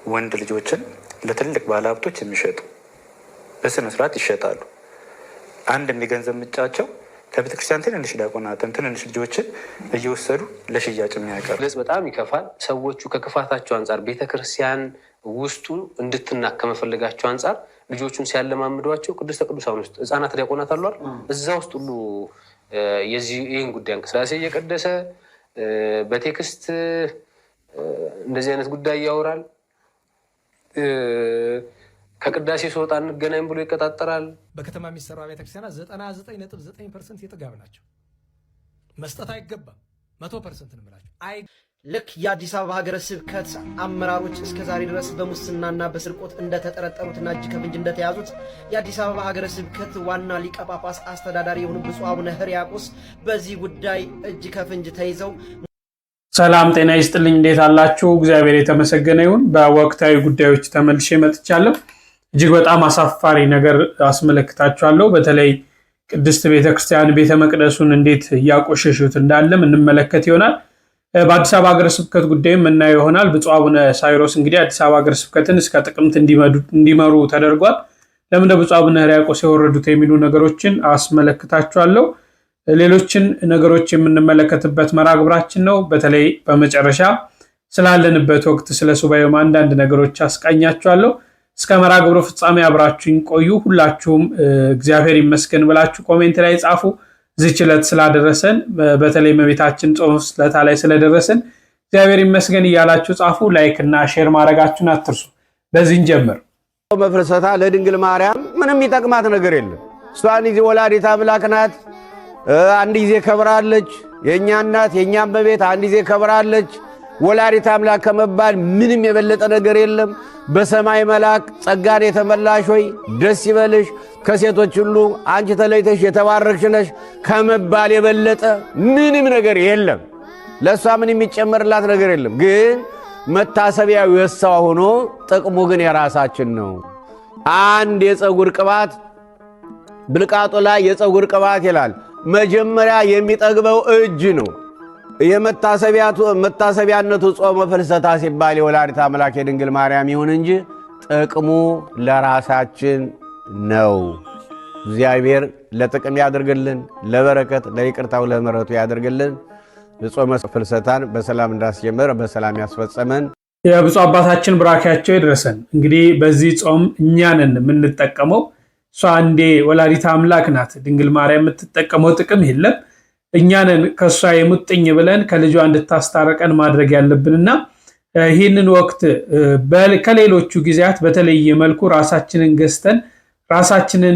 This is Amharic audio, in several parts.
ወንድ ልጆችን ለትልቅ ባለሀብቶች የሚሸጡ በስነ ስርዓት ይሸጣሉ። አንድ የሚገንዘብ ምንጫቸው ከቤተክርስቲያን ትንንሽ ዲያቆናትን ትንንሽ ልጆችን እየወሰዱ ለሽያጭ የሚያቀርቡ በጣም ይከፋል። ሰዎቹ ከክፋታቸው አንጻር ቤተክርስቲያን ውስጡ እንድትናክ ከመፈለጋቸው አንጻር ልጆቹን ሲያለማምዷቸው ቅድስተ ቅዱሳን ውስጥ ህፃናት ዲያቆናት አሉ አይደል? እዛ ውስጥ ሁሉ ይህን ጉዳይ እንቅስቃሴ እየቀደሰ በቴክስት እንደዚህ አይነት ጉዳይ ያወራል። ከቅዳሴ ሲወጣ እንገናኝ ብሎ ይቀጣጠራል። በከተማ የሚሰራ ቤተክርስቲያናት 99.9% የጥጋብ ናቸው። መስጠት አይገባም። 100% እንምላቸው ልክ የአዲስ አበባ ሀገረ ስብከት አመራሮች እስከዛሬ ድረስ በሙስናና በስርቆት እንደተጠረጠሩትና እጅ ከፍንጅ እንደተያዙት የአዲስ አበባ ሀገረ ስብከት ዋና ሊቀ ጳጳስ አስተዳዳሪ የሆኑ ብፁዕ አቡነ ሕርያቆስ በዚህ ጉዳይ እጅ ከፍንጅ ተይዘው። ሰላም ጤና ይስጥልኝ። እንዴት አላችሁ? እግዚአብሔር የተመሰገነ ይሁን። በወቅታዊ ጉዳዮች ተመልሼ መጥቻለሁ። እጅግ በጣም አሳፋሪ ነገር አስመለክታችኋለሁ። በተለይ ቅድስት ቤተክርስቲያን ቤተ መቅደሱን እንዴት እያቆሸሹት እንዳለም እንመለከት ይሆናል። በአዲስ አበባ ሀገረ ስብከት ጉዳይም እናየው ይሆናል። ብፁዕ አቡነ ሳዊሮስ እንግዲህ አዲስ አበባ ሀገረ ስብከትን እስከ ጥቅምት እንዲመሩ ተደርጓል። ለምን ብፁዕ አቡነ ሕርያቆስ የወረዱት የሚሉ ነገሮችን አስመለክታችኋለሁ። ሌሎችን ነገሮች የምንመለከትበት መርሃ ግብራችን ነው። በተለይ በመጨረሻ ስላለንበት ወቅት ስለ ሱባኤው አንዳንድ ነገሮች አስቃኛችኋለሁ። እስከ መርሃ ግብሩ ፍጻሜ አብራችሁኝ ቆዩ። ሁላችሁም እግዚአብሔር ይመስገን ብላችሁ ኮሜንት ላይ ጻፉ። እዚህች ዕለት ስላደረሰን በተለይ እመቤታችን ጾም ዕለት ላይ ስለደረሰን እግዚአብሔር ይመስገን እያላችሁ ጻፉ። ላይክ እና ሼር ማድረጋችሁን አትርሱ። በዚህ እንጀምር። መፍልሰታ ለድንግል ማርያም ምንም ይጠቅማት ነገር የለም። እሷን ጊዜ ወላዲተ አምላክ ናት። አንድ ጊዜ ከብራለች። የኛ እናት የኛ እመቤት አንድ ጊዜ ከብራለች። ወላዲተ አምላክ ከመባል ምንም የበለጠ ነገር የለም። በሰማይ መልአክ ጸጋን የተመላሽ ሆይ ደስ ይበልሽ ከሴቶች ሁሉ አንቺ ተለይተሽ የተባረክሽ ነሽ ከመባል የበለጠ ምንም ነገር የለም። ለሷ ምንም የሚጨመርላት ነገር የለም። ግን መታሰቢያው የሷ ሆኖ ጥቅሙ ግን የራሳችን ነው። አንድ የፀጉር ቅባት ብልቃጡ ላይ የፀጉር ቅባት ይላል። መጀመሪያ የሚጠግበው እጅ ነው። የመታሰቢያነቱ ጾመ ፍልሰታ ሲባል የወላዲተ አምላክ የድንግል ማርያም ይሁን እንጂ ጥቅሙ ለራሳችን ነው። እግዚአብሔር ለጥቅም ያድርግልን፣ ለበረከት ለይቅርታው ለምሕረቱ ያድርግልን። ጾመ ፍልሰታን በሰላም እንዳስጀመረ በሰላም ያስፈጸመን የብፁዕ አባታችን ብራኪያቸው ይድረሰን። እንግዲህ በዚህ ጾም እኛንን የምንጠቀመው እሷ አንዴ ወላዲተ አምላክ ናት ድንግል ማርያም የምትጠቀመው ጥቅም የለም። እኛንን ከሷ የሙጥኝ ብለን ከልጇ እንድታስታረቀን ማድረግ ያለብንና ይህንን ወቅት ከሌሎቹ ጊዜያት በተለየ መልኩ ራሳችንን ገዝተን ራሳችንን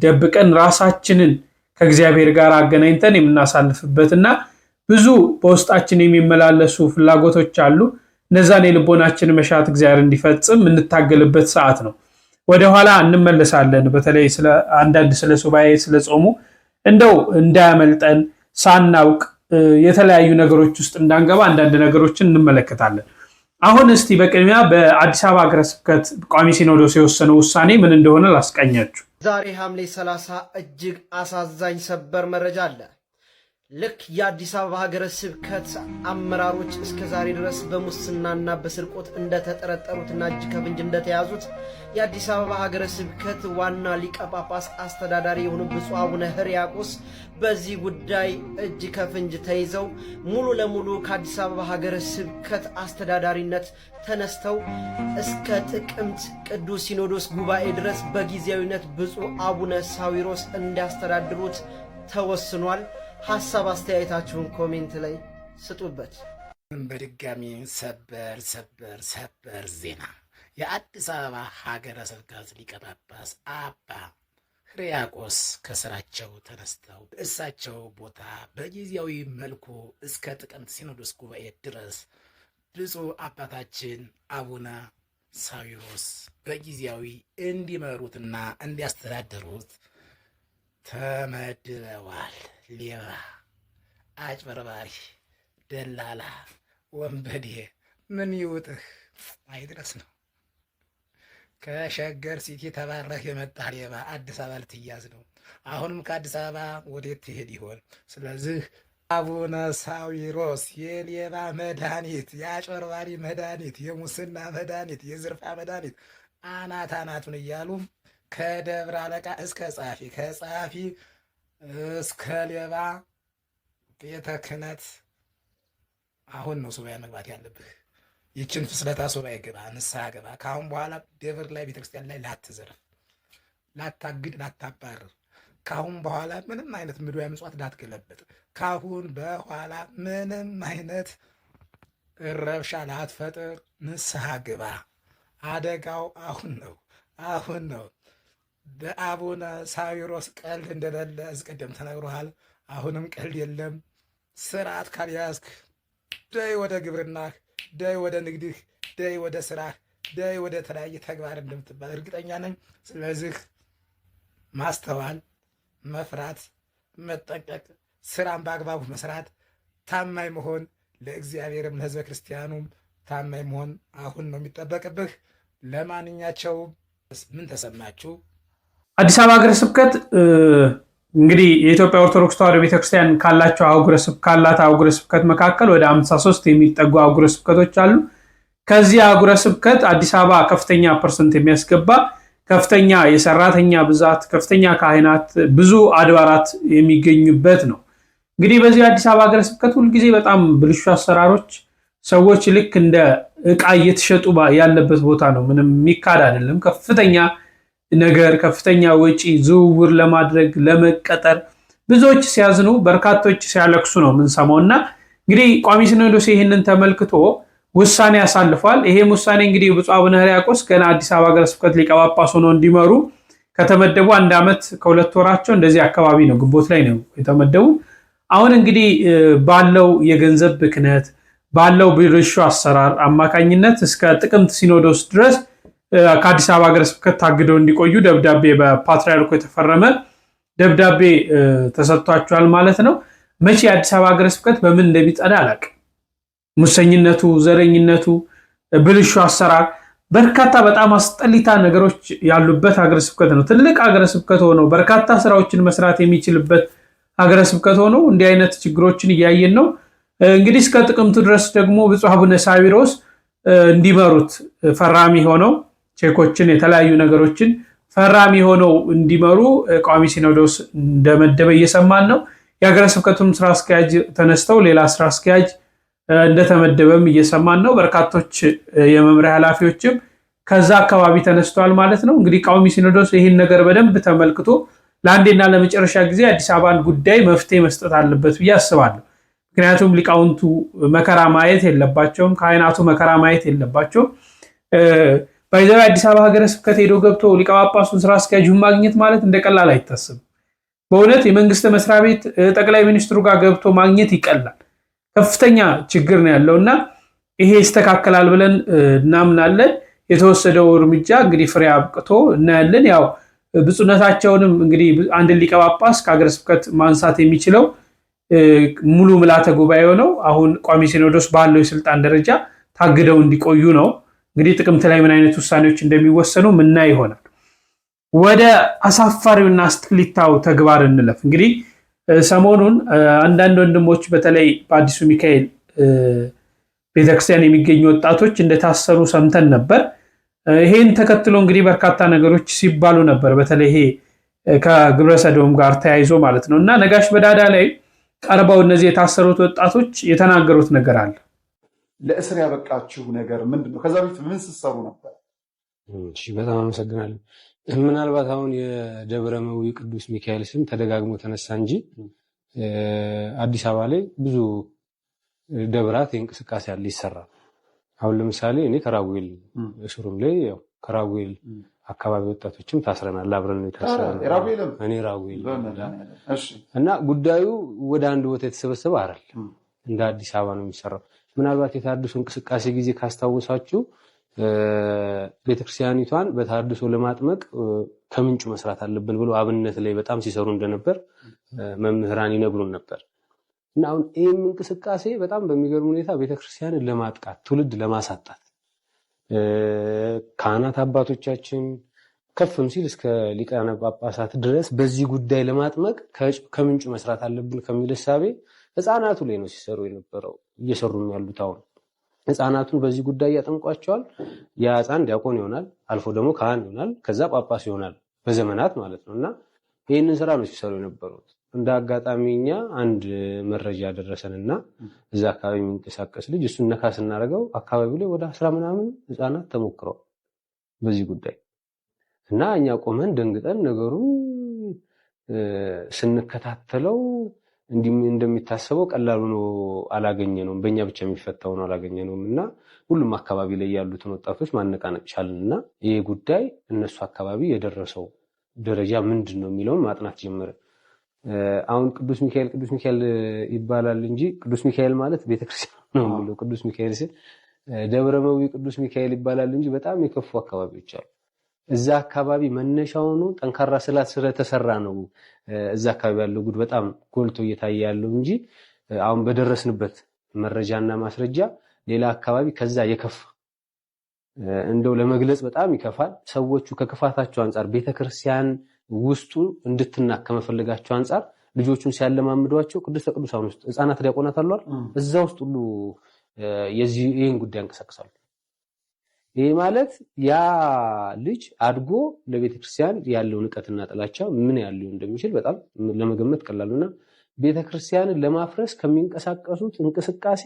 ደብቀን ራሳችንን ከእግዚአብሔር ጋር አገናኝተን የምናሳልፍበትና ብዙ በውስጣችን የሚመላለሱ ፍላጎቶች አሉ። እነዛን የልቦናችን መሻት እግዚአብሔር እንዲፈጽም እንታገልበት ሰዓት ነው። ወደኋላ እንመለሳለን። በተለይ አንዳንድ ስለ ሱባኤ ስለ ጾሙ እንደው እንዳያመልጠን ሳናውቅ የተለያዩ ነገሮች ውስጥ እንዳንገባ አንዳንድ ነገሮችን እንመለከታለን። አሁን እስቲ በቅድሚያ በአዲስ አበባ ሀገረ ስብከት ቋሚ ሲኖዶስ የወሰነው ውሳኔ ምን እንደሆነ ላስቃኛችሁ። ዛሬ ሐምሌ 30 እጅግ አሳዛኝ ሰበር መረጃ አለ። ልክ የአዲስ አበባ ሀገረ ስብከት አመራሮች እስከዛሬ ድረስ በሙስናና በስርቆት እንደተጠረጠሩትና እጅ ከፍንጅ እንደተያዙት የአዲስ አበባ ሀገረ ስብከት ዋና ሊቀ ጳጳስ አስተዳዳሪ የሆኑ ብፁዕ አቡነ ሕርያቆስ በዚህ ጉዳይ እጅ ከፍንጅ ተይዘው ሙሉ ለሙሉ ከአዲስ አበባ ሀገረ ስብከት አስተዳዳሪነት ተነስተው እስከ ጥቅምት ቅዱስ ሲኖዶስ ጉባኤ ድረስ በጊዜያዊነት ብፁዕ አቡነ ሳዊሮስ እንዲያስተዳድሩት ተወስኗል። ሐሳብ አስተያየታችሁን ኮሜንት ላይ ስጡበት። በድጋሚ ሰበር ዜና የአዲስ አበባ ሀገረ ስብከት ሊቀ ጳጳስ አባ ሕርያቆስ ከስራቸው ተነስተው በእሳቸው ቦታ በጊዜያዊ መልኩ እስከ ጥቅምት ሲኖዶስ ጉባኤ ድረስ ብፁዕ አባታችን አቡነ ሳዊሮስ በጊዜያዊ እንዲመሩትና እንዲያስተዳድሩት ተመድበዋል። ሌባ፣ አጭበርባሪ፣ ደላላ፣ ወንበዴ ምን ይውጥህ አይድረስ ነው። ከሸገር ሲቲ ተባረህ የመጣ ሌባ አዲስ አበባ ልትያዝ ነው። አሁንም ከአዲስ አበባ ወዴት ትሄድ ይሆን? ስለዚህ አቡነ ሳዊሮስ የሌባ መድኃኒት፣ የአጭበርባሪ መድኃኒት፣ የሙስና መድኃኒት፣ የዝርፋ መድኃኒት አናት አናቱን እያሉ ከደብረ አለቃ እስከ ጸሐፊ፣ ከጸሐፊ እስከ ሌባ ቤተ ክህነት አሁን ነው ሱባኤ መግባት ያለብህ። ይችን ፍስለታ ሱባኤ ግባ፣ ንስሐ ግባ። ከአሁን በኋላ ደብር ላይ ቤተክርስቲያን ላይ ላትዘርፍ፣ ላታግድ፣ ላታባርር። ካሁን በኋላ ምንም አይነት ምድዋዊ ምጽዋት ላትገለበጥ። ካሁን በኋላ ምንም አይነት ረብሻ ላትፈጥር። ንስሐ ግባ። አደጋው አሁን ነው፣ አሁን ነው። በአቡነ ሳዊሮስ ቀልድ እንደሌለ እዝቀደም ተነግሮሃል። አሁንም ቀልድ የለም። ስርዓት ካልያዝክ ደይ ወደ ግብርናህ፣ ደይ ወደ ንግድህ፣ ደይ ወደ ስራህ፣ ደይ ወደ ተለያየ ተግባር እንደምትባል እርግጠኛ ነኝ። ስለዚህ ማስተዋል፣ መፍራት፣ መጠንቀቅ፣ ስራን በአግባቡ መስራት፣ ታማኝ መሆን፣ ለእግዚአብሔርም ለሕዝበ ክርስቲያኑም ታማኝ መሆን አሁን ነው የሚጠበቅብህ። ለማንኛቸውም ምን ተሰማችሁ? አዲስ አበባ ሀገረ ስብከት እንግዲህ የኢትዮጵያ ኦርቶዶክስ ተዋሕዶ ቤተክርስቲያን ካላት አህጉረ ስብከት መካከል ወደ 53 የሚጠጉ አህጉረ ስብከቶች አሉ። ከዚህ አህጉረ ስብከት አዲስ አበባ ከፍተኛ ፐርሰንት የሚያስገባ ከፍተኛ የሰራተኛ ብዛት፣ ከፍተኛ ካህናት፣ ብዙ አድባራት የሚገኙበት ነው። እንግዲህ በዚህ አዲስ አበባ ሀገረ ስብከት ሁልጊዜ በጣም ብልሹ አሰራሮች፣ ሰዎች ልክ እንደ ዕቃ እየተሸጡ ያለበት ቦታ ነው። ምንም የሚካድ አይደለም። ከፍተኛ ነገር፣ ከፍተኛ ወጪ፣ ዝውውር ለማድረግ ለመቀጠር ብዙዎች ሲያዝኑ፣ በርካቶች ሲያለቅሱ ነው የምንሰማው። እና እንግዲህ ቋሚ ሲኖዶስ ይህንን ተመልክቶ ውሳኔ ያሳልፏል። ይሄም ውሳኔ እንግዲህ ብፁዕ አቡነ ሕርያቆስ ገና አዲስ አበባ ሀገረ ስብከት ሊቀ ጳጳስ ሆነው እንዲመሩ ከተመደቡ 1 ዓመት ከ2 ወራቸው እንደዚህ አካባቢ ነው፣ ግንቦት ላይ ነው የተመደቡ። አሁን እንግዲህ ባለው የገንዘብ ብክነት፣ ባለው ብልሹ አሰራር አማካኝነት እስከ ጥቅምት ሲኖዶስ ድረስ ከአዲስ አበባ ሀገረ ስብከት ታግደው እንዲቆዩ ደብዳቤ በፓትርያርኩ የተፈረመ ደብዳቤ ተሰጥቷቸዋል ማለት ነው። መቼ የአዲስ አበባ ሀገረ ስብከት በምን እንደሚጸዳ አላውቅም። ሙሰኝነቱ፣ ዘረኝነቱ፣ ብልሹ አሰራር፣ በርካታ በጣም አስጠሊታ ነገሮች ያሉበት ሀገረ ስብከት ነው። ትልቅ ሀገረ ስብከት ሆኖ በርካታ ስራዎችን መስራት የሚችልበት ሀገረ ስብከት ሆኖ እንዲህ አይነት ችግሮችን እያየን ነው። እንግዲህ እስከ ጥቅምቱ ድረስ ደግሞ ብፁዕ አቡነ ሳዊሮስ እንዲመሩት ፈራሚ ሆነው ቼኮችን፣ የተለያዩ ነገሮችን ፈራሚ ሆነው እንዲመሩ ቋሚ ሲኖዶስ እንደመደበ እየሰማን ነው። የሀገረ ስብከቱም ስራ አስኪያጅ ተነስተው ሌላ ስራ አስኪያጅ እንደተመደበም እየሰማን ነው። በርካቶች የመምሪያ ኃላፊዎችም ከዛ አካባቢ ተነስተዋል ማለት ነው። እንግዲህ ቋሚ ሲኖዶስ ይህን ነገር በደንብ ተመልክቶ ለአንዴና ለመጨረሻ ጊዜ አዲስ አበባን ጉዳይ መፍትሄ መስጠት አለበት ብዬ አስባለሁ። ምክንያቱም ሊቃውንቱ መከራ ማየት የለባቸውም፣ ካህናቱ መከራ ማየት የለባቸውም። ባይዘው አዲስ አበባ ሀገረ ስብከት ሄዶ ገብቶ ሊቀ ጳጳሱን ስራ አስኪያጁን ማግኘት ማለት እንደቀላል አይታሰብም። በእውነት የመንግስት መስሪያ ቤት ጠቅላይ ሚኒስትሩ ጋር ገብቶ ማግኘት ይቀላል። ከፍተኛ ችግር ነው ያለው እና ይሄ ይስተካከላል ብለን እናምናለን። የተወሰደው እርምጃ እንግዲህ ፍሬ አብቅቶ እናያለን። ያው ብፁዕነታቸውንም እንግዲህ አንድ ሊቀ ጳጳስ ከሀገረ ስብከት ማንሳት የሚችለው ሙሉ ምልዓተ ጉባኤው ነው። አሁን ቋሚ ሲኖዶስ ባለው የስልጣን ደረጃ ታግደው እንዲቆዩ ነው። እንግዲህ ጥቅምት ላይ ምን አይነት ውሳኔዎች እንደሚወሰኑ ምና ይሆናል። ወደ አሳፋሪውና አስጠሊታው ተግባር እንለፍ። እንግዲህ ሰሞኑን አንዳንድ ወንድሞች በተለይ በአዲሱ ሚካኤል ቤተክርስቲያን የሚገኙ ወጣቶች እንደታሰሩ ሰምተን ነበር። ይሄን ተከትሎ እንግዲህ በርካታ ነገሮች ሲባሉ ነበር። በተለይ ይሄ ከግብረ ሰዶም ጋር ተያይዞ ማለት ነው እና ነጋሽ በዳዳ ላይ ቀርበው እነዚህ የታሰሩት ወጣቶች የተናገሩት ነገር አለ። ለእስር ያበቃችሁ ነገር ምንድን ነው? ከዛ በፊት ምን ስትሰሩ ነበር? በጣም አመሰግናለሁ። ምናልባት አሁን የደብረ መዊ ቅዱስ ሚካኤል ስም ተደጋግሞ ተነሳ እንጂ አዲስ አበባ ላይ ብዙ ደብራት እንቅስቃሴ ያለ ይሰራል። አሁን ለምሳሌ እኔ ከራጉኤል እስሩም ላይ ያው ከራጉኤል አካባቢ ወጣቶችም ታስረናል። አብረን ታስረናል። እኔ ራጉኤል እና ጉዳዩ ወደ አንድ ቦታ የተሰበሰበ አይደለም፣ እንደ አዲስ አበባ ነው የሚሰራው። ምናልባት የታድሶ እንቅስቃሴ ጊዜ ካስታወሳችሁ ቤተክርስቲያኒቷን በታድሶ ለማጥመቅ ከምንጩ መስራት አለብን ብሎ አብነት ላይ በጣም ሲሰሩ እንደነበር መምህራን ይነግሩን ነበር። እና አሁን ይህም እንቅስቃሴ በጣም በሚገርም ሁኔታ ቤተክርስቲያንን ለማጥቃት ትውልድ ለማሳጣት ካህናት አባቶቻችን ከፍም ሲል እስከ ሊቃነ ጳጳሳት ድረስ በዚህ ጉዳይ ለማጥመቅ ከምንጩ መስራት አለብን ከሚል እሳቤ ህፃናቱ ላይ ነው ሲሰሩ የነበረው እየሰሩም ያሉት አሁን ህፃናቱን በዚህ ጉዳይ ያጠምቋቸዋል። ያ ህፃን ዲያቆን ይሆናል፣ አልፎ ደግሞ ካህን ይሆናል፣ ከዛ ጳጳስ ይሆናል በዘመናት ማለት ነውና ይህንን ስራ ነው ሲሰሩ የነበሩት። እንደ አጋጣሚኛ አንድ መረጃ ደረሰንና እዛ አካባቢ የሚንቀሳቀስ ልጅ እሱን ነካ ስናደርገው አካባቢው ላይ ወደ 10 ምናምን ህፃናት ተሞክረዋል በዚህ ጉዳይ እና እኛ ቆመን ደንግጠን ነገሩን ስንከታተለው እንደሚታሰበው ቀላሉ ነው አላገኘነውም። በእኛ ብቻ የሚፈታው ነው አላገኘነውም እና ሁሉም አካባቢ ላይ ያሉትን ወጣቶች ማነቃነቅ ቻልንና ይሄ ጉዳይ እነሱ አካባቢ የደረሰው ደረጃ ምንድነው የሚለውን ማጥናት ጀመረ። አሁን ቅዱስ ሚካኤል ይባላል እንጂ ቅዱስ ሚካኤል ማለት ቤተክርስቲያን ነው የሚለው። ቅዱስ ሚካኤል ሲል ደብረመዊ ቅዱስ ሚካኤል ይባላል እንጂ በጣም የከፉ አካባቢዎች አሉ። እዛ አካባቢ መነሻው ነው ጠንካራ ስላት ስለተሰራ ነው እዛ አካባቢ ያለው ጉድ በጣም ጎልቶ እየታየ ያለው እንጂ አሁን በደረስንበት መረጃና ማስረጃ ሌላ አካባቢ ከዛ የከፋ እንደው ለመግለጽ በጣም ይከፋል። ሰዎቹ ከክፋታቸው አንፃር ቤተክርስቲያን ውስጡ እንድትናክ ከመፈለጋቸው አንፃር ልጆቹን ሲያለማምዷቸው ቅድስተ ቅዱሳን ውስጥ ህፃናት ዲያቆናት አሉ አይደል? እዛ ውስጥ ሁሉ ይህን ጉዳይ እንቀሳቀሳሉ። ይሄ ማለት ያ ልጅ አድጎ ለቤተክርስቲያን ያለው ንቀትና ጥላቻ ምን ያለው እንደሚችል በጣም ለመገመት ቀላልና ቤተክርስቲያንን ለማፍረስ ከሚንቀሳቀሱት እንቅስቃሴ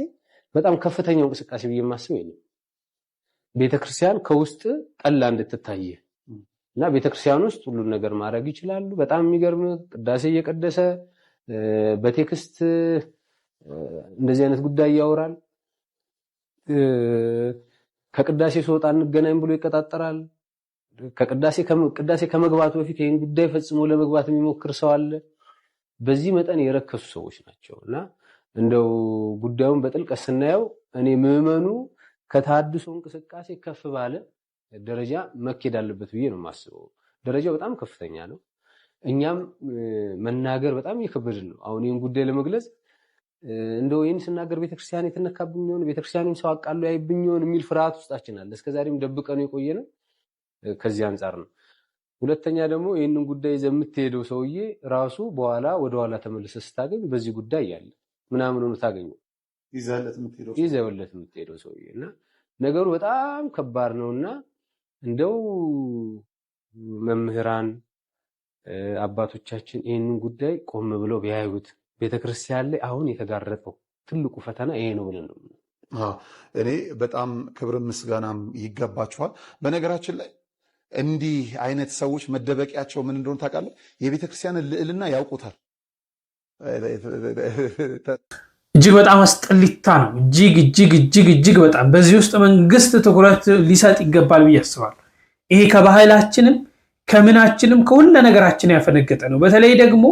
በጣም ከፍተኛው እንቅስቃሴ ብዬ የማስበው ይሄ ነው። ቤተክርስቲያን ከውስጥ ቀላ እንድትታይ እና ቤተክርስቲያን ውስጥ ሁሉ ነገር ማድረግ ይችላሉ። በጣም የሚገርም ቅዳሴ እየቀደሰ በቴክስት እንደዚህ አይነት ጉዳይ ያወራል። ከቅዳሴ ሲወጣ እንገናኝ ብሎ ይቀጣጠራል። ቅዳሴ ከመግባቱ በፊት ይሄን ጉዳይ ፈጽሞ ለመግባት የሚሞክር ሰው አለ። በዚህ መጠን የረከሱ ሰዎች ናቸውና እንደው ጉዳዩን በጥልቀት ስናየው እኔ ምዕመኑ ከተሐድሶ እንቅስቃሴ ከፍ ባለ ደረጃ መኬድ አለበት ብዬ ነው የማስበው። ደረጃው በጣም ከፍተኛ ነው። እኛም መናገር በጣም እየከበድን ነው። አሁን ይሄን ጉዳይ ለመግለጽ እንደው ይሄን ስናገር ቤተክርስቲያን የተነካብኝ ይሆን ቤተክርስቲያንም ሰው አቃሉ ያይብኝ ይሆን የሚል ፍርሃት ውስጣችን አለ። እስከዛሬም ደብቀነው የቆየነው ከዚህ አንፃር ነው። ሁለተኛ ደግሞ ይሄንን ጉዳይ የምትሄደው ሰውዬ ራሱ በኋላ ወደኋላ ተመልሰህ ስታገኝ በዚህ ጉዳይ ያለ ምናምን ነው ታገኘው ይዘውለት የምትሄደው ሰውዬና ነገሩ በጣም ከባድ ነውና እንደው መምህራን አባቶቻችን ይሄንን ጉዳይ ቆም ብለው ቢያዩት ቤተክርስቲያን ላይ አሁን የተጋረጠው ትልቁ ፈተና ይሄ ነው ብለን ነው። እኔ በጣም ክብር ምስጋናም ይገባቸዋል። በነገራችን ላይ እንዲህ አይነት ሰዎች መደበቂያቸው ምን እንደሆነ ታውቃለህ? የቤተክርስቲያንን ልዕልና ያውቁታል። እጅግ በጣም አስጠሊታ ነው። እጅግ በጣም በዚህ ውስጥ መንግስት ትኩረት ሊሰጥ ይገባል ብዬ አስባለሁ። ይሄ ከባህላችንም ከምናችንም ከሁሉ ነገራችን ያፈነገጠ ነው። በተለይ ደግሞ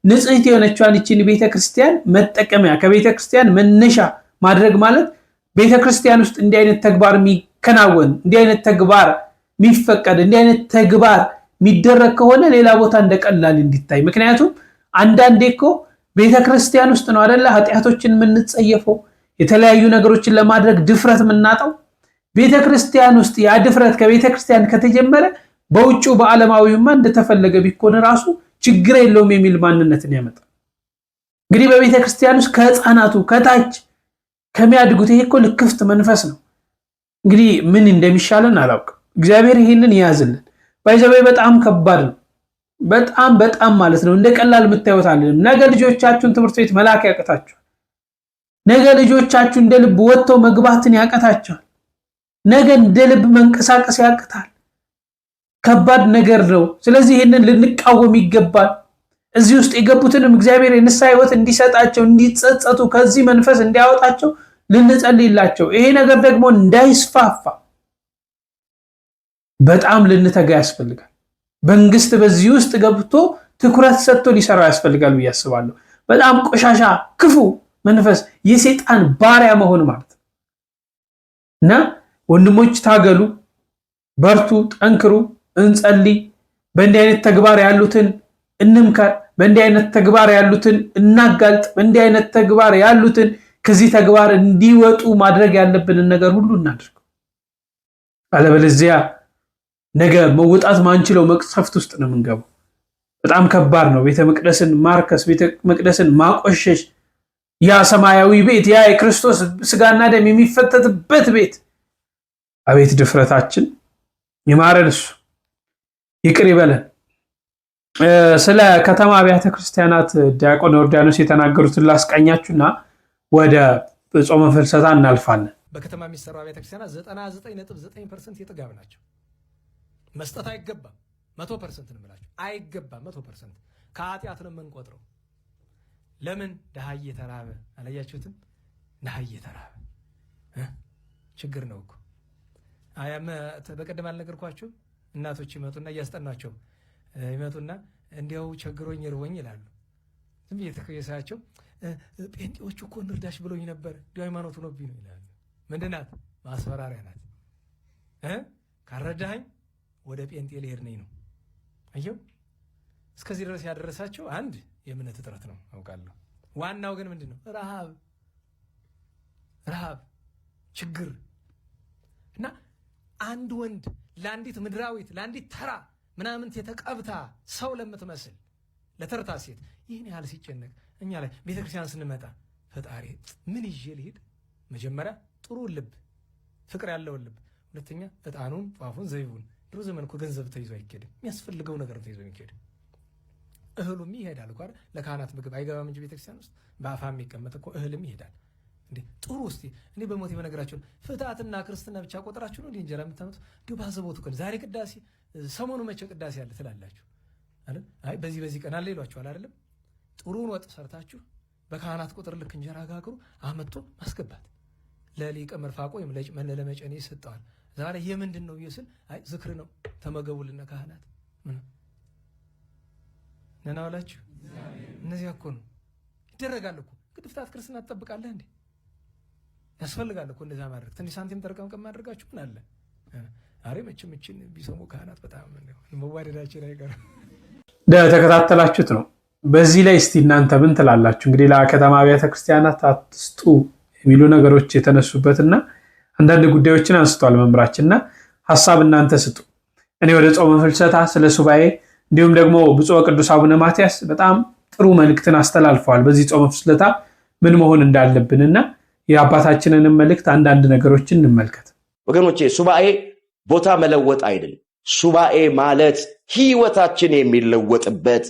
ንጽሕት የሆነችዋን ይህችን ቤተክርስቲያን መጠቀሚያ ከቤተክርስቲያን መነሻ ማድረግ ማለት ቤተክርስቲያን ውስጥ እንዲህ አይነት ተግባር የሚከናወን እንዲህ አይነት ተግባር የሚፈቀድ እንዲህ አይነት ተግባር የሚደረግ ከሆነ ሌላ ቦታ እንደቀላል እንዲታይ። ምክንያቱም አንዳንዴ እኮ ቤተክርስቲያን ውስጥ ነው አይደለ ኃጢአቶችን የምንጸየፈው የተለያዩ ነገሮችን ለማድረግ ድፍረት የምናጣው። ቤተክርስቲያን ውስጥ ያ ድፍረት ከቤተክርስቲያን ከተጀመረ በውጭው በዓለማዊውማ እንደተፈለገ ቢኮን ራሱ ችግር የለውም የሚል ማንነትን ያመጣል። እንግዲህ በቤተክርስቲያን ውስጥ ከህፃናቱ ከታች ከሚያድጉት ይሄ እኮ ልክፍት መንፈስ ነው። እንግዲህ ምን እንደሚሻለን አላውቅም። እግዚአብሔር ይሄንን ይያዝልን። ባይዘበይ በጣም ከባድ ነው። በጣም ማለት ነው። እንደ ቀላል የምታዩት አይደለም። ነገ ልጆቻችሁን ትምህርት ቤት መላክ ያቀታችኋል። ነገ ልጆቻችሁ እንደ ልብ ወጥተው መግባትን ያቀታቸዋል። ነገ እንደ ልብ መንቀሳቀስ ያቀታል። ከባድ ነገር ነው። ስለዚህ ይሄንን ልንቃወም ይገባል። እዚህ ውስጥ የገቡትንም እግዚአብሔር የንስሐ ሕይወት እንዲሰጣቸው እንዲጸጸቱ ከዚህ መንፈስ እንዲያወጣቸው ልንጸልይላቸው፣ ይሄ ነገር ደግሞ እንዳይስፋፋ በጣም ልንተጋ ያስፈልጋል። መንግስት በዚህ ውስጥ ገብቶ ትኩረት ሰጥቶ ሊሰራው ያስፈልጋል ብዬ አስባለሁ። በጣም ቆሻሻ ክፉ መንፈስ የሰይጣን ባሪያ መሆን ማለት ነው እና ወንድሞች ታገሉ፣ በርቱ፣ ጠንክሩ፣ እንጸልይ። በእንዲህ አይነት ተግባር ያሉትን እንምከር፣ በእንዲህ አይነት ተግባር ያሉትን እናጋልጥ፣ በእንዲህ አይነት ተግባር ያሉትን ከዚህ ተግባር እንዲወጡ ማድረግ ያለብንን ነገር ሁሉ እናድርግ። አለበለዚያ ነገ መውጣት ማንችለው መቅሰፍት ውስጥ ነው የምንገባው። በጣም ከባድ ነው። ቤተ መቅደስን ማርከስ፣ ቤተ መቅደስን ማቆሸሽ ያ ሰማያዊ ቤት፣ ያ የክርስቶስ ስጋና ደም የሚፈተትበት ቤት። አቤት ድፍረታችን! ይማረን እሱ፣ ይቅር ይበለን። ስለ ከተማ አብያተ ክርስቲያናት ዲያቆን ዮርዳኖስ የተናገሩትን ላስቃኛችሁና ወደ ጾመ ፍልሰታ እናልፋለን። በከተማ የሚሰሩ አብያተ ክርስቲያናት 99.9% የጥጋብ ናቸው። መስጠት አይገባም። 100% ነው የምላችሁ፣ አይገባም። 100% ከኃጢአት ነው የምንቆጥረው። ለምን? ድሃ እየተራበ አላያችሁትም? ድሃ እየተራበ ችግር ነው እኮ። በቀደም አልነገርኳችሁም? እናቶች ይመጡና እያስጠናቸው ይመጡና እንዲያው ቸግሮኝ ርቦኝ ይላሉ። ዝም እየተከየሳቸው ጴንጤዎቹ እኮ እንርዳሽ ብሎኝ ነበር፣ እንዲያው ሃይማኖቱ ነው ቢሉ ይላሉ። ምንድን ናት? ማስፈራሪያ ናት። ካረዳኸኝ ወደ ጴንጤ ልሄድ ነኝ ነው። አየው፣ እስከዚህ ድረስ ያደረሳቸው አንድ የእምነት እጥረት ነው አውቃለሁ። ዋናው ግን ምንድን ነው? ረሃብ፣ ችግር እና አንድ ወንድ ለአንዲት ምድራዊት ለአንዲት ተራ ምናምን የተቀብታ ሰው ለምትመስል ለተርታ ሴት ይህን ያህል ሲጨነቅ እኛ ላይ ቤተክርስቲያን ስንመጣ ፈጣሪ ምን ይዤ ልሄድ? መጀመሪያ ጥሩ ልብ፣ ፍቅር ያለውን ልብ፣ ሁለተኛ እጣኑን፣ ጧፉን፣ ዘይቡን። ድሮ ዘመን እኮ ገንዘብ ተይዞ አይኬድም፣ የሚያስፈልገው ነገር ተይዞ የሚኬድ እህሉም ይሄዳል እኮ ለካህናት ምግብ አይገባም እንጂ ቤተክርስቲያን ውስጥ በአፋ የሚቀመጥ እኮ እህልም ይሄዳል። እንዴ ጥሩ እስቲ እኔ በሞቴ በነገራችሁ ፍትሐትና ክርስትና ብቻ ቆጥራችሁ ነው እንዴ እንጀራ የምታመጡ? እንዲሁ ባዘቦቱ ቀን ዛሬ ቅዳሴ ሰሞኑ መቼ ቅዳሴ አለ ትላላችሁ አይደል? አይ በዚህ ቀን አለ ይሏችኋል አይደለም? ጥሩን ወጥ ሰርታችሁ በካህናት ቁጥር ልክ እንጀራ ጋግሩ አመጥቶ ማስገባት ለሊቀ መርፋቆ ወይም ለመጨኔ ይሰጠዋል። ዛሬ የምንድን ነው ይስል? አይ ዝክር ነው ተመገቡልና ካህናት ነናዋላችሁ። እነዚያ እኮ ነው ይደረጋል እኮ። ግን ፍትሐት ክርስትና ትጠብቃለህ እንዴ? ያስፈልጋል እኮ እንደዛ ማድረግ። ትንሽ ሳንቲም ተረቀምቀም ማድረጋችሁ ምን አለ? አሬ መቼም እችን ቢሰሙ ካህናት በጣም መዋደዳችን አይቀርም። ተከታተላችሁት ነው። በዚህ ላይ እስቲ እናንተ ምን ትላላችሁ? እንግዲህ ለከተማ አብያተ ክርስቲያናት አትስጡ የሚሉ ነገሮች የተነሱበትና አንዳንድ ጉዳዮችን አንስቷል መምራችንና ሀሳብ እናንተ ስጡ። እኔ ወደ ጾመ ፍልሰታ ስለ ሱባኤ እንዲሁም ደግሞ ብፁዕ ቅዱስ አቡነ ማትያስ በጣም ጥሩ መልእክትን አስተላልፈዋል። በዚህ ጾመ ፍልሰታ ምን መሆን እንዳለብንና የአባታችንንም መልእክት አንዳንድ ነገሮችን እንመልከት። ወገኖቼ ሱባኤ ቦታ መለወጥ አይደለም። ሱባኤ ማለት ህይወታችን የሚለወጥበት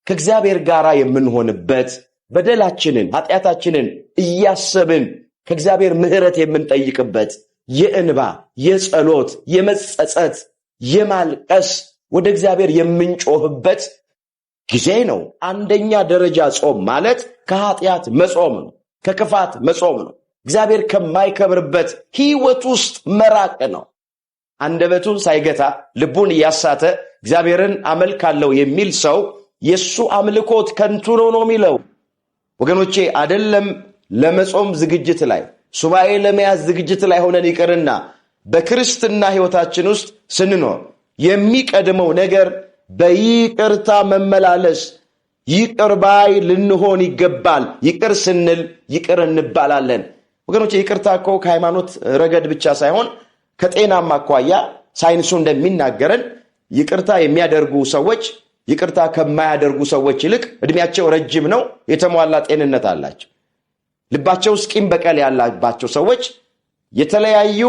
ከእግዚአብሔር ጋር የምንሆንበት በደላችንን ኃጢአታችንን እያሰብን ከእግዚአብሔር ምሕረት የምንጠይቅበት የእንባ የጸሎት የመጸጸት የማልቀስ ወደ እግዚአብሔር የምንጮህበት ጊዜ ነው። አንደኛ ደረጃ ጾም ማለት ከኃጢአት መጾም ነው፣ ከክፋት መጾም ነው። እግዚአብሔር ከማይከብርበት ህይወት ውስጥ መራቅ ነው። አንደበቱን ሳይገታ ልቡን እያሳተ እግዚአብሔርን አመልካለሁ የሚል ሰው የሱ አምልኮት ከንቱ ነው የሚለው። ወገኖቼ አይደለም ለመጾም ዝግጅት ላይ ሱባኤ ለመያዝ ዝግጅት ላይ ሆነን ይቅርና በክርስትና ህይወታችን ውስጥ ስንኖር የሚቀድመው ነገር በይቅርታ መመላለስ፣ ይቅር ባይ ልንሆን ይገባል። ይቅር ስንል ይቅር እንባላለን። ወገኖቼ ይቅርታ እኮ ከሃይማኖት ረገድ ብቻ ሳይሆን ከጤናማ አኳያ ሳይንሱ እንደሚናገረን ይቅርታ የሚያደርጉ ሰዎች ይቅርታ ከማያደርጉ ሰዎች ይልቅ እድሜያቸው ረጅም ነው፣ የተሟላ ጤንነት አላቸው። ልባቸው ውስጥ ቂም በቀል ያላባቸው ሰዎች የተለያዩ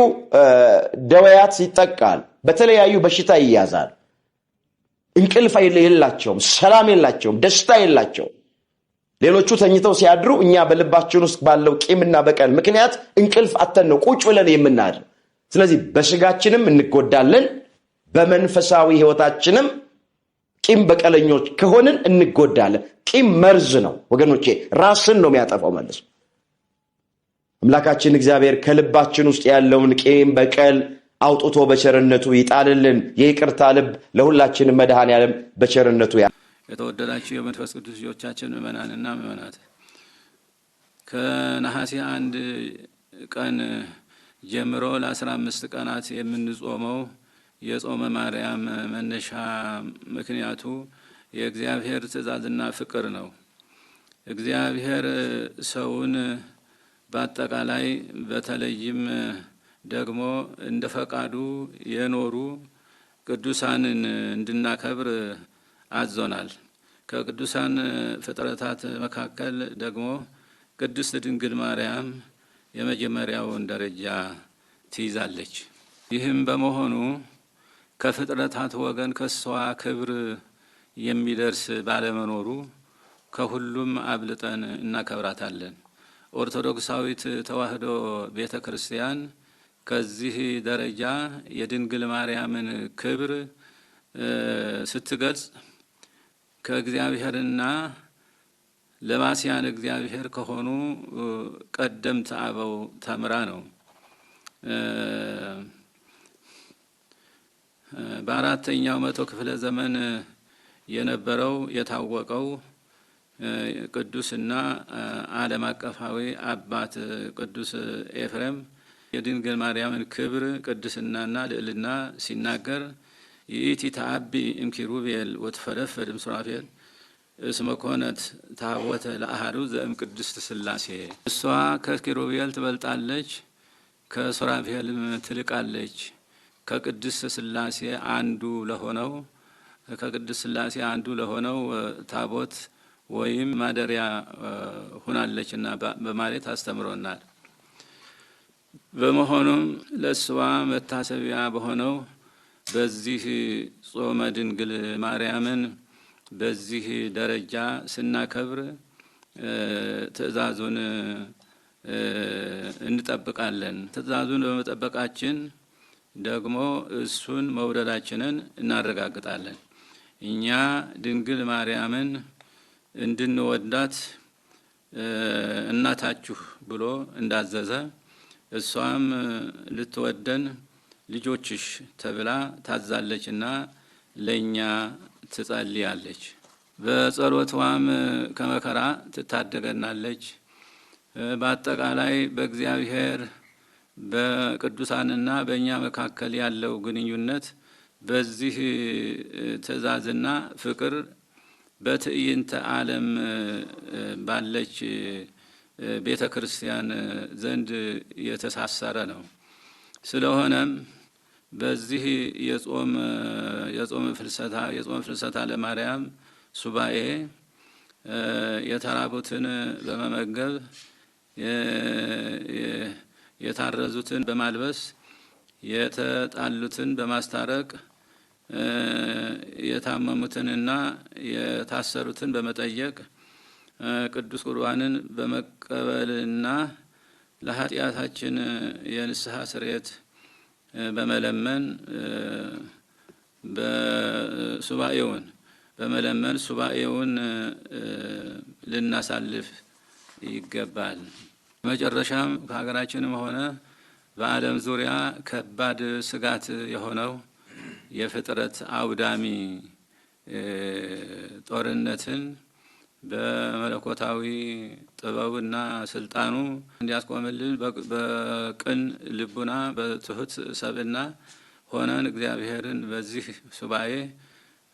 ደዌያት ይጠቃል፣ በተለያዩ በሽታ ይያዛል። እንቅልፍ የላቸውም፣ ሰላም የላቸውም፣ ደስታ የላቸውም። ሌሎቹ ተኝተው ሲያድሩ እኛ በልባችን ውስጥ ባለው ቂምና በቀል ምክንያት እንቅልፍ አተን ነው ቁጭ ብለን የምናድር። ስለዚህ በስጋችንም እንጎዳለን፣ በመንፈሳዊ ህይወታችንም ቂም በቀለኞች ከሆንን እንጎዳለን። ቂም መርዝ ነው ወገኖቼ፣ ራስን ነው የሚያጠፋው መልሶ። አምላካችን እግዚአብሔር ከልባችን ውስጥ ያለውን ቂም በቀል አውጥቶ በቸርነቱ ይጣልልን። የይቅርታ ልብ ለሁላችንም መድኃኔዓለም በቸርነቱ የተወደዳችሁ የመንፈስ ቅዱስ ልጆቻችን ምእመናንና ምእመናት ከነሐሴ 1 ቀን ጀምሮ ለ15 ቀናት የምንጾመው የጾመ ማርያም መነሻ ምክንያቱ የእግዚአብሔር ትእዛዝና ፍቅር ነው። እግዚአብሔር ሰውን በአጠቃላይ በተለይም ደግሞ እንደ ፈቃዱ የኖሩ ቅዱሳንን እንድናከብር አዞናል። ከቅዱሳን ፍጥረታት መካከል ደግሞ ቅድስት ድንግል ማርያም የመጀመሪያውን ደረጃ ትይዛለች። ይህም በመሆኑ ከፍጥረታት ወገን ከሷ ክብር የሚደርስ ባለመኖሩ ከሁሉም አብልጠን እናከብራታለን። ኦርቶዶክሳዊት ተዋሕዶ ቤተ ክርስቲያን ከዚህ ደረጃ የድንግል ማርያምን ክብር ስትገልጽ ከእግዚአብሔርና ለባስያን እግዚአብሔር ከሆኑ ቀደምት አበው ተምራ ነው። በአራተኛው መቶ ክፍለ ዘመን የነበረው የታወቀው ቅዱስና ዓለም አቀፋዊ አባት ቅዱስ ኤፍሬም የድንግል ማርያምን ክብር ቅድስናና ልዕልና ሲናገር ይእቲ ተአቢ እምኪሩቤል ወትፈለፍል እምሱራፌል እስመ ኮነት ታቦተ ለአሐዱ ዘእም ቅድስት ሥላሴ። እሷ ከኪሩቤል ትበልጣለች፣ ከሱራፌልም ትልቃለች። ከቅድስት ሥላሴ አንዱ ለሆነው ታቦት ወይም ማደሪያ ሆናለችና በማለት አስተምሮናል። በመሆኑም ለእሷ መታሰቢያ በሆነው በዚህ ጾመ ድንግል ማርያምን በዚህ ደረጃ ስናከብር ትእዛዙን እንጠብቃለን። ትእዛዙን በመጠበቃችን ደግሞ እሱን መውደዳችንን እናረጋግጣለን። እኛ ድንግል ማርያምን እንድንወዳት እናታችሁ ብሎ እንዳዘዘ እሷም ልትወደን ልጆችሽ ተብላ ታዛለችና ለእኛ ትጸልያለች። በጸሎቷም ከመከራ ትታደገናለች። በአጠቃላይ በእግዚአብሔር በቅዱሳንና በእኛ መካከል ያለው ግንኙነት በዚህ ትእዛዝና ፍቅር በትዕይንተ ዓለም ባለች ቤተ ክርስቲያን ዘንድ የተሳሰረ ነው። ስለሆነም በዚህ የጾም ፍልሰታ ለማርያም ሱባኤ የተራቡትን በመመገብ የታረዙትን በማልበስ የተጣሉትን በማስታረቅ የታመሙትንና የታሰሩትን በመጠየቅ ቅዱስ ቁርባንን በመቀበልና ለኃጢአታችን የንስሐ ስርየት በመለመን ሱባኤውን ልናሳልፍ ይገባል። መጨረሻም ከሀገራችንም ሆነ በዓለም ዙሪያ ከባድ ስጋት የሆነው የፍጥረት አውዳሚ ጦርነትን በመለኮታዊ ጥበቡና ስልጣኑ እንዲያስቆምልን በቅን ልቡና በትሁት ሰብእና ሆነን እግዚአብሔርን በዚህ ሱባኤ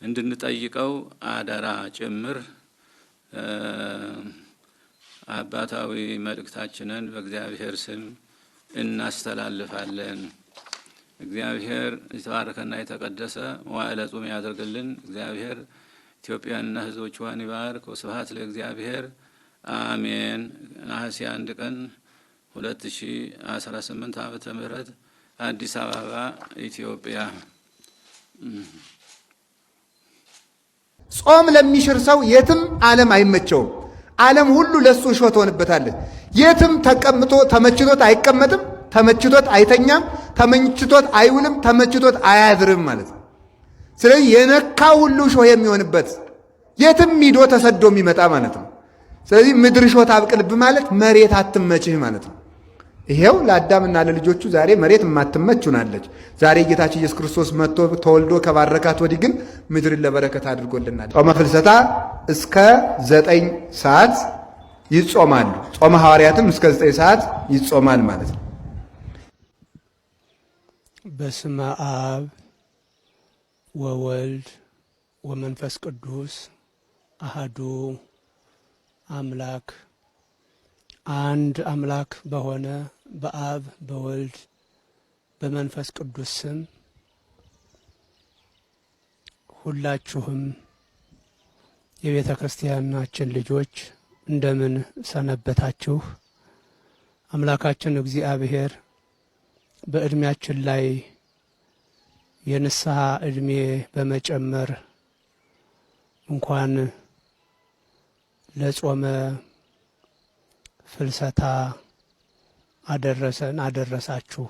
እንድንጠይቀው አደራ ጭምር አባታዊ መልእክታችንን በእግዚአብሔር ስም እናስተላልፋለን። እግዚአብሔር የተባረከና የተቀደሰ መዋዕለ ጾም ያደርግልን። እግዚአብሔር ኢትዮጵያንና ሕዝቦቿን ይባርክ። ወስብሐት ለእግዚአብሔር አሜን። ነሐሴ 1 ቀን 2018 ዓመተ ምህረት አዲስ አበባ ኢትዮጵያ። ጾም ለሚሽር ሰው የትም ዓለም አይመቸውም። ዓለም ሁሉ ለሱ እሾህ ትሆንበታለች። የትም ተቀምጦ ተመችቶት አይቀመጥም፣ ተመችቶት አይተኛም፣ ተመችቶት አይውልም፣ ተመችቶት አያድርም ማለት ነው። ስለዚህ የነካ ሁሉ እሾህ የሚሆንበት የትም ሂዶ ተሰዶ የሚመጣ ማለት ነው። ስለዚህ ምድር እሾህ ታብቅልብ ማለት መሬት አትመችህ ማለት ነው። ይሄው ለአዳምና ለልጆቹ ዛሬ መሬት የማትመች ሆናለች። ዛሬ ጌታችን ኢየሱስ ክርስቶስ መጥቶ ተወልዶ ከባረካት ወዲህ ግን ምድርን ለበረከት አድርጎልናል። ጾመ ፍልሰታ እስከ 9 ሰዓት ይጾማሉ። ጾመ ሐዋርያትም እስከ 9 ሰዓት ይጾማል ማለት ነው። በስመ አብ ወወልድ ወመንፈስ ቅዱስ አሃዱ አምላክ አንድ አምላክ በሆነ በአብ በወልድ በመንፈስ ቅዱስ ስም ሁላችሁም የቤተ ክርስቲያናችን ልጆች እንደምን ሰነበታችሁ? አምላካችን እግዚአብሔር በእድሜያችን ላይ የንስሐ እድሜ በመጨመር እንኳን ለጾመ ፍልሰታ አደረሰን አደረሳችሁ።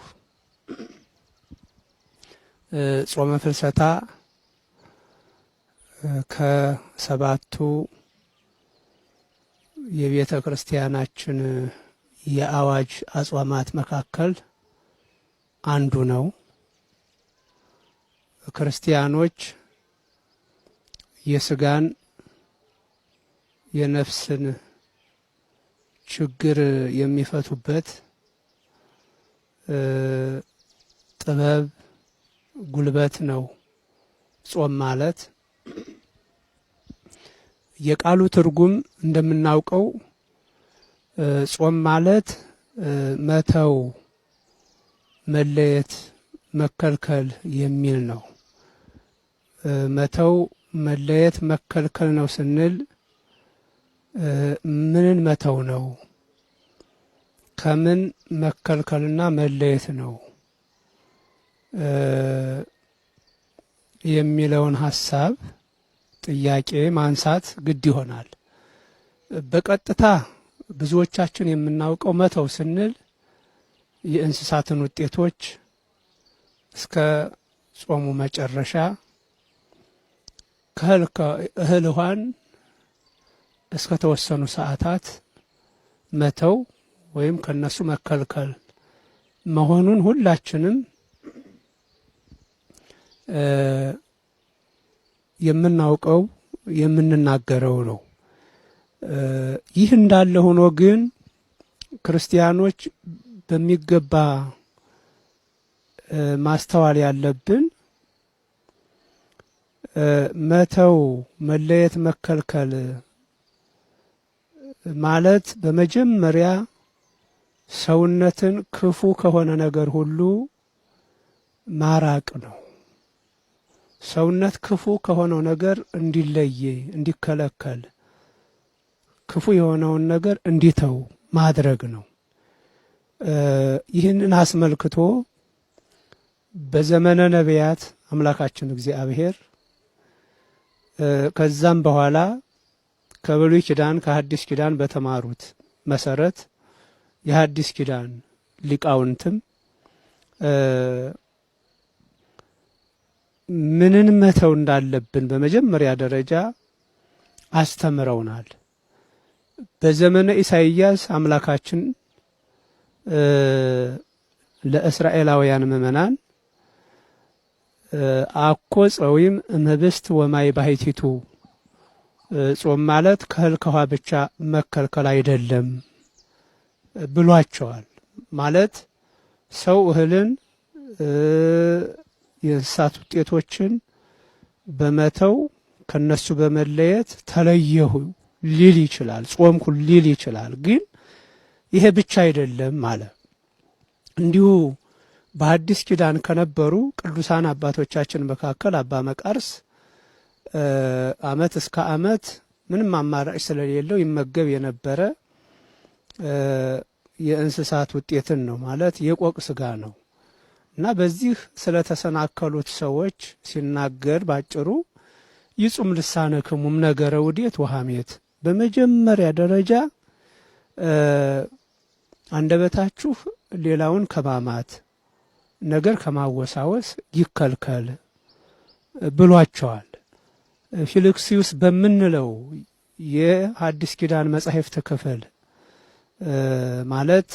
ጾመ ፍልሰታ ከሰባቱ የቤተ ክርስቲያናችን የአዋጅ አጽዋማት መካከል አንዱ ነው። ክርስቲያኖች የስጋን የነፍስን ችግር የሚፈቱበት ጥበብ ጉልበት ነው ጾም ማለት። የቃሉ ትርጉም እንደምናውቀው ጾም ማለት መተው፣ መለየት፣ መከልከል የሚል ነው። መተው፣ መለየት፣ መከልከል ነው ስንል ምንን መተው ነው? ከምን መከልከልና መለየት ነው የሚለውን ሀሳብ ጥያቄ ማንሳት ግድ ይሆናል። በቀጥታ ብዙዎቻችን የምናውቀው መተው ስንል የእንስሳትን ውጤቶች እስከ ጾሙ መጨረሻ እህል ውሃን እስከ ተወሰኑ ሰዓታት መተው ወይም ከነሱ መከልከል መሆኑን ሁላችንም የምናውቀው የምንናገረው ነው። ይህ እንዳለ ሆኖ ግን ክርስቲያኖች በሚገባ ማስተዋል ያለብን መተው፣ መለየት፣ መከልከል ማለት በመጀመሪያ ሰውነትን ክፉ ከሆነ ነገር ሁሉ ማራቅ ነው። ሰውነት ክፉ ከሆነው ነገር እንዲለይ፣ እንዲከለከል፣ ክፉ የሆነውን ነገር እንዲተው ማድረግ ነው። ይህንን አስመልክቶ በዘመነ ነቢያት አምላካችን እግዚአብሔር ከዛም በኋላ ከብሉይ ኪዳን ከሐዲስ ኪዳን በተማሩት መሰረት የሐዲስ ኪዳን ሊቃውንትም ምንን መተው እንዳለብን በመጀመሪያ ደረጃ አስተምረውናል። በዘመነ ኢሳይያስ አምላካችን ለእስራኤላውያን ምእመናን አኮ ጸዊም እምኅብስት ወማይ ባሕቲቱ፣ ጾም ማለት ከእህል ከውሃ ብቻ መከልከል አይደለም ብሏቸዋል። ማለት ሰው እህልን የእንስሳት ውጤቶችን በመተው ከነሱ በመለየት ተለየሁ ሊል ይችላል፣ ጾምኩ ሊል ይችላል። ግን ይሄ ብቻ አይደለም ማለት እንዲሁ በሐዲስ ኪዳን ከነበሩ ቅዱሳን አባቶቻችን መካከል አባ መቃርስ ዓመት እስከ ዓመት ምንም አማራጭ ስለሌለው ይመገብ የነበረ የእንስሳት ውጤትን ነው ማለት የቆቅ ስጋ ነው። እና በዚህ ስለተሰናከሉት ሰዎች ሲናገር ባጭሩ ይጹም ልሳነክሙም ነገረ ውዴት ወሐሜት፣ በመጀመሪያ ደረጃ አንደበታችሁ ሌላውን ከማማት ነገር ከማወሳወስ ይከልከል ብሏቸዋል። ፊልክስዩስ በምንለው የሐዲስ ኪዳን መጻሕፍት ክፍል ማለት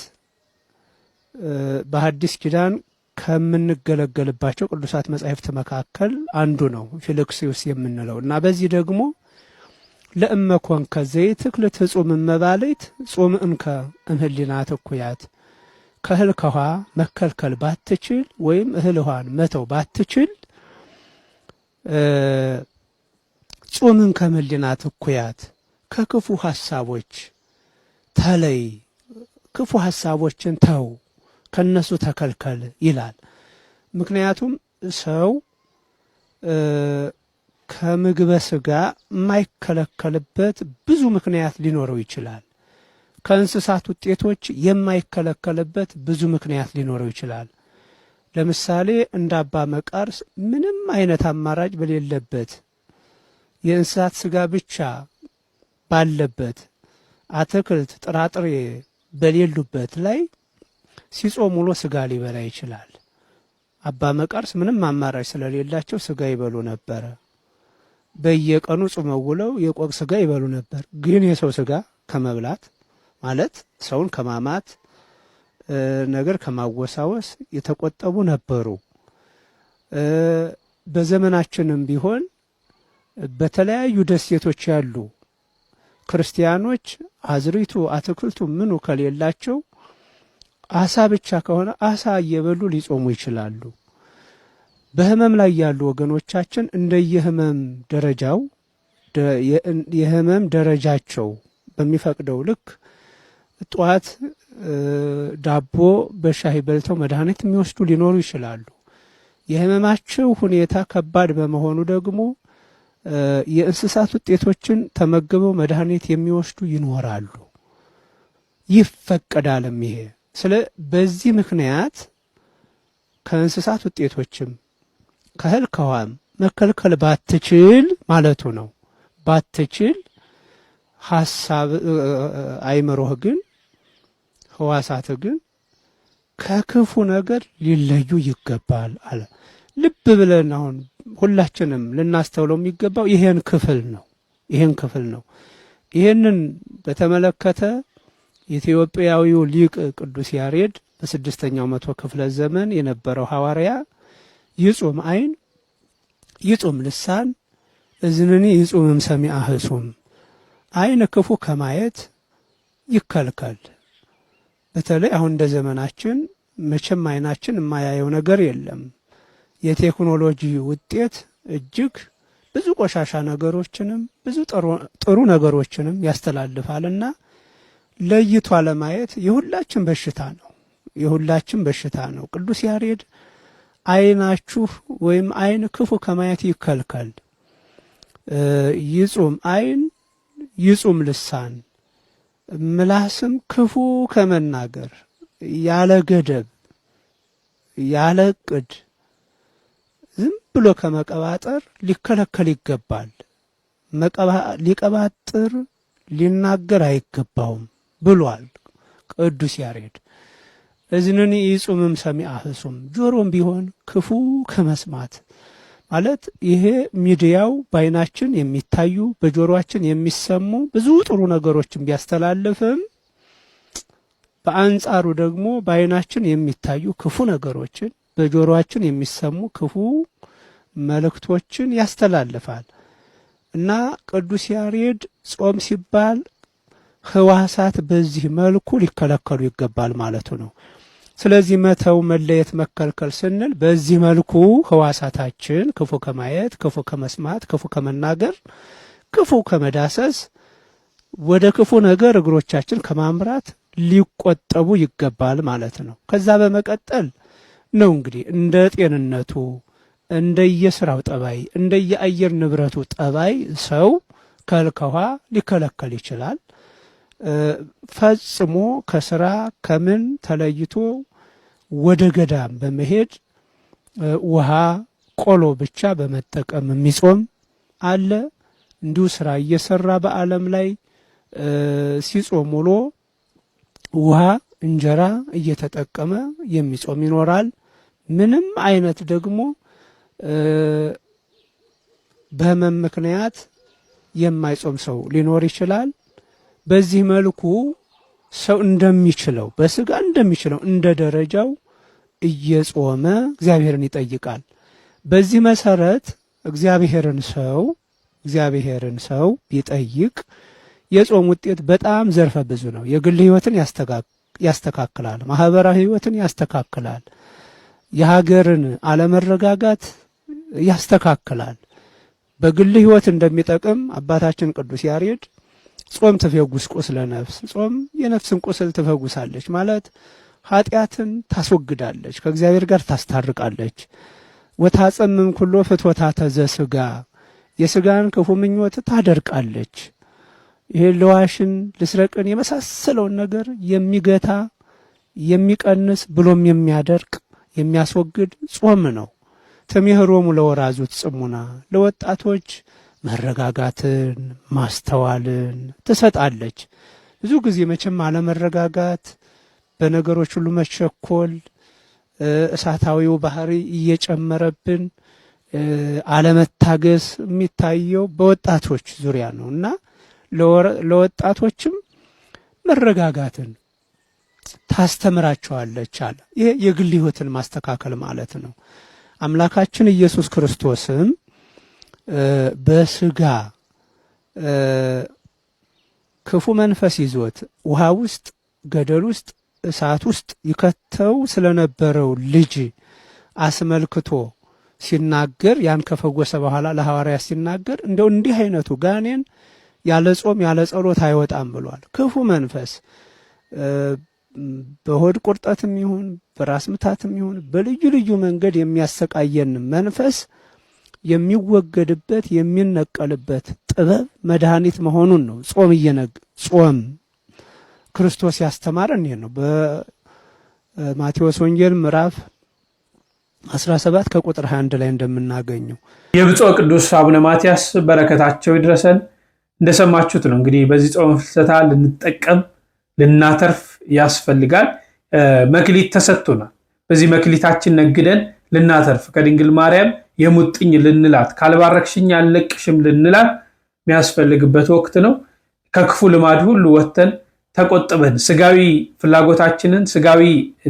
በሐዲስ ኪዳን ከምንገለገልባቸው ቅዱሳት መጻሕፍት መካከል አንዱ ነው ፊልክስዩስ የምንለው እና በዚህ ደግሞ ለእመኮንከ ዘይትክል ትጹም እመባልዕት ጾም እንከ እምህሊናት እኩያት፣ ከእህል ከውሃ መከልከል ባትችል ወይም እህል ውሃን መተው ባትችል ጾም እንከ እምህሊናት እኩያት፣ ከክፉ ሐሳቦች ተለይ፣ ክፉ ሐሳቦችን ተው፣ ከነሱ ተከልከል ይላል። ምክንያቱም ሰው ከምግበ ሥጋ የማይከለከልበት ብዙ ምክንያት ሊኖረው ይችላል። ከእንስሳት ውጤቶች የማይከለከልበት ብዙ ምክንያት ሊኖረው ይችላል። ለምሳሌ እንደ አባ መቃርስ ምንም አይነት አማራጭ በሌለበት የእንስሳት ሥጋ ብቻ ባለበት አትክልት፣ ጥራጥሬ በሌሉበት ላይ ሲጾም ውሎ ሥጋ ሊበላ ይችላል። አባ መቃርስ ምንም አማራጭ ስለሌላቸው ሥጋ ይበሉ ነበረ። በየቀኑ ጾመው ውለው የቆቅ ሥጋ ይበሉ ነበር። ግን የሰው ሥጋ ከመብላት ማለት ሰውን ከማማት ነገር ከማወሳወስ የተቆጠቡ ነበሩ። በዘመናችንም ቢሆን በተለያዩ ደሴቶች ያሉ ክርስቲያኖች አዝሪቱ፣ አትክልቱ ምኑ ከሌላቸው አሳ ብቻ ከሆነ አሳ እየበሉ ሊጾሙ ይችላሉ። በህመም ላይ ያሉ ወገኖቻችን እንደየህመም ደረጃው የህመም ደረጃቸው በሚፈቅደው ልክ ጠዋት ዳቦ በሻይ በልተው መድኃኒት የሚወስዱ ሊኖሩ ይችላሉ። የህመማቸው ሁኔታ ከባድ በመሆኑ ደግሞ የእንስሳት ውጤቶችን ተመግበው መድኃኒት የሚወስዱ ይኖራሉ። ይፈቀዳልም ይሄ። በዚህ ምክንያት ከእንስሳት ውጤቶችም ከእህል ከውሃም መከልከል ባትችል ማለቱ ነው። ባትችል ሐሳብ አይምሮህ ግን ህዋሳት ግን ከክፉ ነገር ሊለዩ ይገባል አለ። ልብ ብለን አሁን ሁላችንም ልናስተውለው የሚገባው ይሄን ክፍል ነው። ይሄንን በተመለከተ ኢትዮጵያዊው ሊቅ ቅዱስ ያሬድ በ6ኛው መቶ ክፍለ ዘመን የነበረው ሐዋርያ ይጹም ዓይን ይጹም ልሳን እዝንኒ ይጹምም ሰሚዐ ህሱም፣ ዓይን ክፉ ከማየት ይከልከል። በተለይ አሁን እንደ ዘመናችን መቼም ዓይናችን የማያየው ነገር የለም። የቴክኖሎጂ ውጤት እጅግ ብዙ ቆሻሻ ነገሮችንም ብዙ ጥሩ ነገሮችንም ያስተላልፋልና ለይቶ አለማየት የሁላችን በሽታ ነው። ቅዱስ ያሬድ ዓይናችሁ ወይም ዓይን ክፉ ከማየት ይከልከል፣ ይጹም ዓይን ይጹም ልሳን፣ ምላስም ክፉ ከመናገር ያለ ገደብ ያለ ዕቅድ ዝም ብሎ ከመቀባጠር ሊከለከል ይገባል። ሊቀባጥር ሊናገር አይገባውም ብሏል ቅዱስ ያሬድ። እዝንኒ ይጹምም ሰሚዐ ህሱም፣ ጆሮም ቢሆን ክፉ ከመስማት ማለት ይሄ ሚዲያው በዓይናችን የሚታዩ በጆሮአችን የሚሰሙ ብዙ ጥሩ ነገሮችን ቢያስተላልፍም በአንጻሩ ደግሞ በዓይናችን የሚታዩ ክፉ ነገሮችን በጆሮአችን የሚሰሙ ክፉ መልእክቶችን ያስተላልፋል እና ቅዱስ ያሬድ ጾም ሲባል ህዋሳት በዚህ መልኩ ሊከለከሉ ይገባል ማለቱ ነው። ስለዚህ መተው፣ መለየት፣ መከልከል ስንል በዚህ መልኩ ህዋሳታችን ክፉ ከማየት፣ ክፉ ከመስማት፣ ክፉ ከመናገር፣ ክፉ ከመዳሰስ፣ ወደ ክፉ ነገር እግሮቻችን ከማምራት ሊቆጠቡ ይገባል ማለት ነው። ከዛ በመቀጠል ነው እንግዲህ እንደ ጤንነቱ እንደየስራው ጠባይ እንደየአየር ንብረቱ ጠባይ ሰው ከውሃ ሊከለከል ይችላል። ፈጽሞ ከስራ ከምን ተለይቶ ወደ ገዳም በመሄድ ውሃ ቆሎ ብቻ በመጠቀም የሚጾም አለ። እንዲሁ ስራ እየሰራ በዓለም ላይ ሲጾም ውሎ ውሃ እንጀራ እየተጠቀመ የሚጾም ይኖራል። ምንም አይነት ደግሞ በህመም ምክንያት የማይጾም ሰው ሊኖር ይችላል። በዚህ መልኩ ሰው እንደሚችለው በስጋ እንደሚችለው እንደ ደረጃው እየጾመ እግዚአብሔርን ይጠይቃል። በዚህ መሰረት እግዚአብሔርን ሰው ቢጠይቅ የጾም ውጤት በጣም ዘርፈ ብዙ ነው። የግል ህይወትን ያስተካክላል፣ ማህበራዊ ህይወትን ያስተካክላል፣ የሀገርን አለመረጋጋት ያስተካክላል። በግል ህይወት እንደሚጠቅም አባታችን ቅዱስ ያሬድ ጾም ትፈጉስ ቁስለ ነፍስ፣ ጾም የነፍስን ቁስል ትፈጉሳለች ማለት ኃጢአትን ታስወግዳለች፣ ከእግዚአብሔር ጋር ታስታርቃለች። ወታጸምም ኩሎ ፍትወታተ ዘሥጋ፣ የስጋን ክፉ ምኞት ታደርቃለች። ይሄ ለዋሽን ልስረቅን የመሳሰለውን ነገር የሚገታ የሚቀንስ ብሎም የሚያደርቅ የሚያስወግድ ጾም ነው። ተሚህሮሙ ለወራዙት ጽሙና ለወጣቶች መረጋጋትን ማስተዋልን ትሰጣለች። ብዙ ጊዜ መቼም አለመረጋጋት፣ በነገሮች ሁሉ መቸኮል፣ እሳታዊው ባህሪ እየጨመረብን አለመታገስ የሚታየው በወጣቶች ዙሪያ ነው እና ለወጣቶችም መረጋጋትን ታስተምራቸዋለች አለ። ይሄ የግል ሕይወትን ማስተካከል ማለት ነው። አምላካችን ኢየሱስ ክርስቶስም በስጋ ክፉ መንፈስ ይዞት ውሃ ውስጥ ገደል ውስጥ እሳት ውስጥ ይከተው ስለነበረው ልጅ አስመልክቶ ሲናገር ያን ከፈወሰ በኋላ ለሐዋርያት ሲናገር እንደው እንዲህ አይነቱ ጋኔን ያለ ጾም ያለ ጸሎት አይወጣም ብሏል። ክፉ መንፈስ በሆድ ቁርጠትም ይሁን በራስ ምታትም ይሁን በልዩ ልዩ መንገድ የሚያሰቃየን መንፈስ የሚወገድበት የሚነቀልበት ጥበብ መድኃኒት መሆኑን ነው ጾም ክርስቶስ ያስተማረን ይሄ ነው። በማቴዎስ ወንጌል ምዕራፍ 17 ከቁጥር 21 ላይ እንደምናገኘው የብፁዕ ቅዱስ አቡነ ማትያስ በረከታቸው ይድረሰን። እንደሰማችሁት ነው እንግዲህ በዚህ ጾም ፍልሰታ ልንጠቀም ልናተርፍ ያስፈልጋል። መክሊት ተሰጥቶናል። በዚህ መክሊታችን ነግደን ልናተርፍ ከድንግል ማርያም የሙጥኝ ልንላት ካልባረክሽኝ አልለቅሽም ልንላት የሚያስፈልግበት ወቅት ነው። ከክፉ ልማድ ሁሉ ወጥተን ተቆጥበን ስጋዊ ፍላጎታችንን ስጋዊ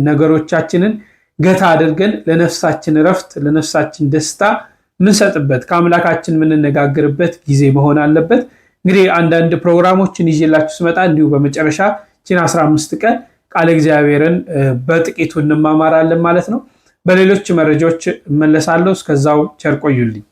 ነገሮቻችንን ገታ አድርገን ለነፍሳችን ረፍት ለነፍሳችን ደስታ ምንሰጥበት ከአምላካችን ምንነጋገርበት ጊዜ መሆን አለበት። እንግዲህ አንዳንድ ፕሮግራሞችን ይዤላችሁ ስመጣ እንዲሁ በመጨረሻ ቺን 15 ቀን ቃለ እግዚአብሔርን በጥቂቱ እንማማራለን ማለት ነው። በሌሎች መረጃዎች እመለሳለሁ። እስከዛው ቸር ቆዩልኝ።